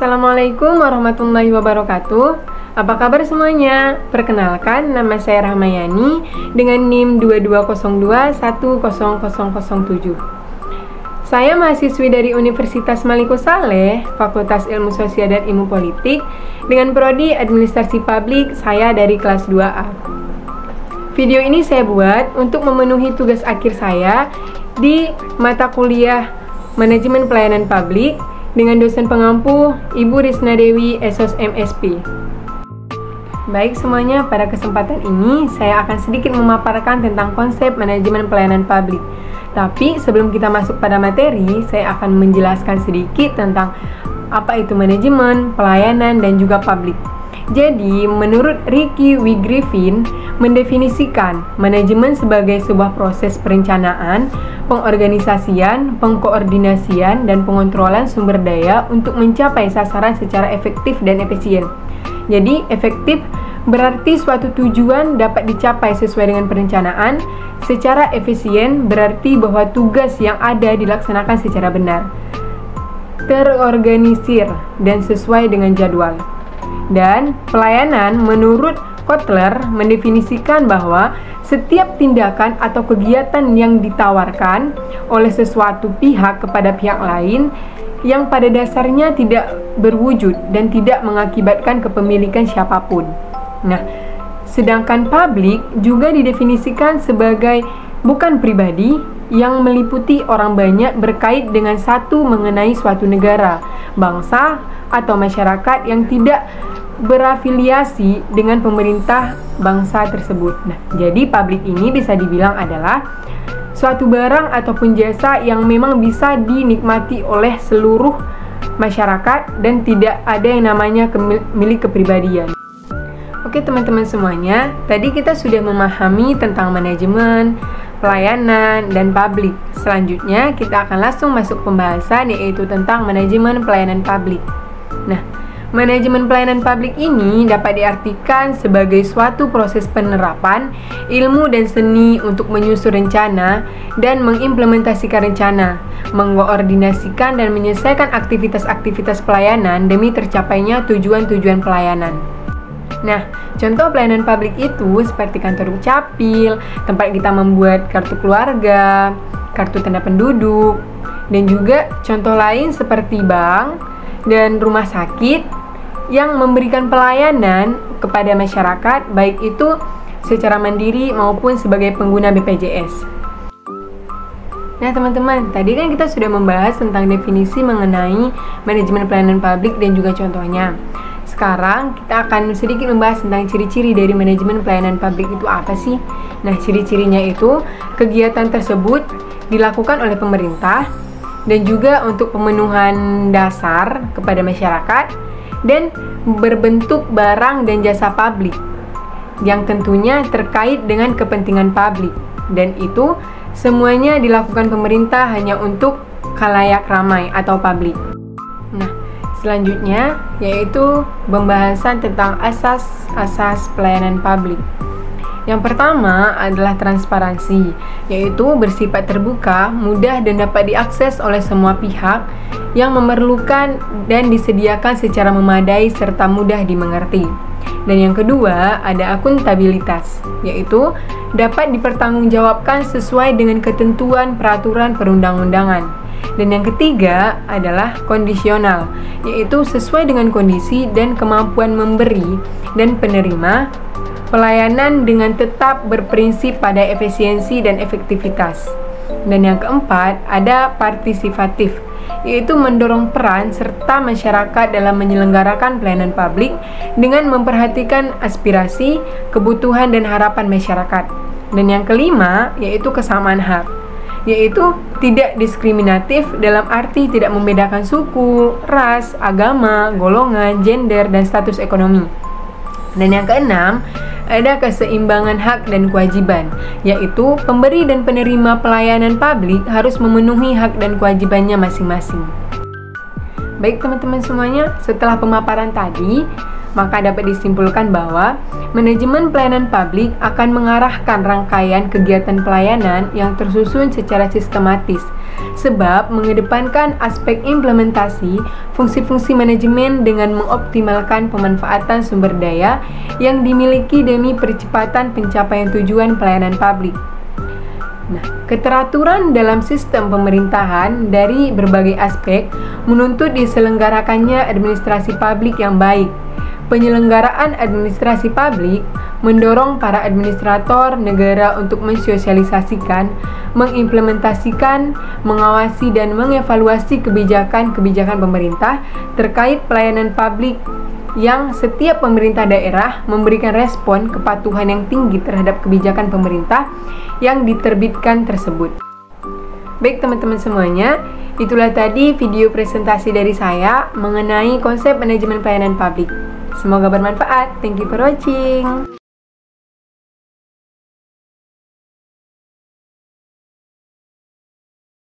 Assalamualaikum warahmatullahi wabarakatuh. Apa kabar semuanya? Perkenalkan, nama saya Rahmayani dengan NIM 2202100007. Saya mahasiswi dari Universitas Maliku Saleh, Fakultas Ilmu Sosial dan Ilmu Politik, dengan prodi Administrasi Publik. Saya dari kelas 2A. Video ini saya buat untuk memenuhi tugas akhir saya di mata kuliah Manajemen Pelayanan Publik dengan dosen pengampu Ibu Risna Dewi, SOS MSP. Baik semuanya, pada kesempatan ini saya akan sedikit memaparkan tentang konsep manajemen pelayanan publik. Tapi sebelum kita masuk pada materi, saya akan menjelaskan sedikit tentang apa itu manajemen, pelayanan, dan juga publik. Jadi, menurut Ricky W. Griffin, mendefinisikan manajemen sebagai sebuah proses perencanaan, pengorganisasian, pengkoordinasian, dan pengontrolan sumber daya untuk mencapai sasaran secara efektif dan efisien. Jadi, efektif berarti suatu tujuan dapat dicapai sesuai dengan perencanaan. Secara efisien berarti bahwa tugas yang ada dilaksanakan secara benar, terorganisir, dan sesuai dengan jadwal. Dan pelayanan menurut Kotler mendefinisikan bahwa setiap tindakan atau kegiatan yang ditawarkan oleh sesuatu pihak kepada pihak lain yang pada dasarnya tidak berwujud dan tidak mengakibatkan kepemilikan siapapun. Nah, sedangkan publik juga didefinisikan sebagai bukan pribadi yang meliputi orang banyak berkait dengan satu mengenai suatu negara, bangsa, atau masyarakat yang tidak berafiliasi dengan pemerintah bangsa tersebut. Nah, jadi publik ini bisa dibilang adalah suatu barang ataupun jasa yang memang bisa dinikmati oleh seluruh masyarakat dan tidak ada yang namanya milik kepribadian. Oke teman-teman semuanya, tadi kita sudah memahami tentang manajemen, pelayanan, dan publik. Selanjutnya kita akan langsung masuk pembahasan, yaitu tentang manajemen pelayanan publik. Nah, manajemen pelayanan publik ini dapat diartikan sebagai suatu proses penerapan ilmu dan seni untuk menyusun rencana dan mengimplementasikan rencana, mengkoordinasikan dan menyelesaikan aktivitas-aktivitas pelayanan demi tercapainya tujuan-tujuan pelayanan. Nah, contoh pelayanan publik itu seperti kantor dukcapil, tempat kita membuat kartu keluarga, kartu tanda penduduk, dan juga contoh lain seperti bank dan rumah sakit yang memberikan pelayanan kepada masyarakat, baik itu secara mandiri maupun sebagai pengguna BPJS. Nah teman-teman, tadi kan kita sudah membahas tentang definisi mengenai manajemen pelayanan publik dan juga contohnya. Sekarang kita akan sedikit membahas tentang ciri-ciri dari manajemen pelayanan publik itu apa sih? Nah, ciri-cirinya itu kegiatan tersebut dilakukan oleh pemerintah dan juga untuk pemenuhan dasar kepada masyarakat dan berbentuk barang dan jasa publik yang tentunya terkait dengan kepentingan publik, dan itu semuanya dilakukan pemerintah hanya untuk khalayak ramai atau publik. Nah, selanjutnya yaitu pembahasan tentang asas-asas pelayanan publik. Yang pertama adalah transparansi, yaitu bersifat terbuka, mudah dan dapat diakses oleh semua pihak yang memerlukan dan disediakan secara memadai serta mudah dimengerti. Dan yang kedua ada akuntabilitas, yaitu dapat dipertanggungjawabkan sesuai dengan ketentuan peraturan perundang-undangan. Dan yang ketiga adalah kondisional, yaitu sesuai dengan kondisi dan kemampuan memberi dan penerima pelayanan dengan tetap berprinsip pada efisiensi dan efektivitas. Dan yang keempat ada partisipatif, yaitu mendorong peran serta masyarakat dalam menyelenggarakan pelayanan publik dengan memperhatikan aspirasi, kebutuhan, dan harapan masyarakat. Dan yang kelima yaitu kesamaan hak, yaitu tidak diskriminatif dalam arti tidak membedakan suku, ras, agama, golongan, gender, dan status ekonomi. Dan yang keenam ada keseimbangan hak dan kewajiban, yaitu pemberi dan penerima pelayanan publik harus memenuhi hak dan kewajibannya masing-masing. Baik teman-teman semuanya, setelah pemaparan tadi maka dapat disimpulkan bahwa manajemen pelayanan publik akan mengarahkan rangkaian kegiatan pelayanan yang tersusun secara sistematis, sebab mengedepankan aspek implementasi fungsi-fungsi manajemen dengan mengoptimalkan pemanfaatan sumber daya yang dimiliki demi percepatan pencapaian tujuan pelayanan publik. Nah, keteraturan dalam sistem pemerintahan dari berbagai aspek menuntut diselenggarakannya administrasi publik yang baik. Penyelenggaraan administrasi publik mendorong para administrator negara untuk mensosialisasikan, mengimplementasikan, mengawasi dan mengevaluasi kebijakan-kebijakan pemerintah terkait pelayanan publik yang setiap pemerintah daerah memberikan respon kepatuhan yang tinggi terhadap kebijakan pemerintah yang diterbitkan tersebut. Baik teman-teman semuanya, itulah tadi video presentasi dari saya mengenai konsep manajemen pelayanan publik. Semoga bermanfaat. Thank you for watching.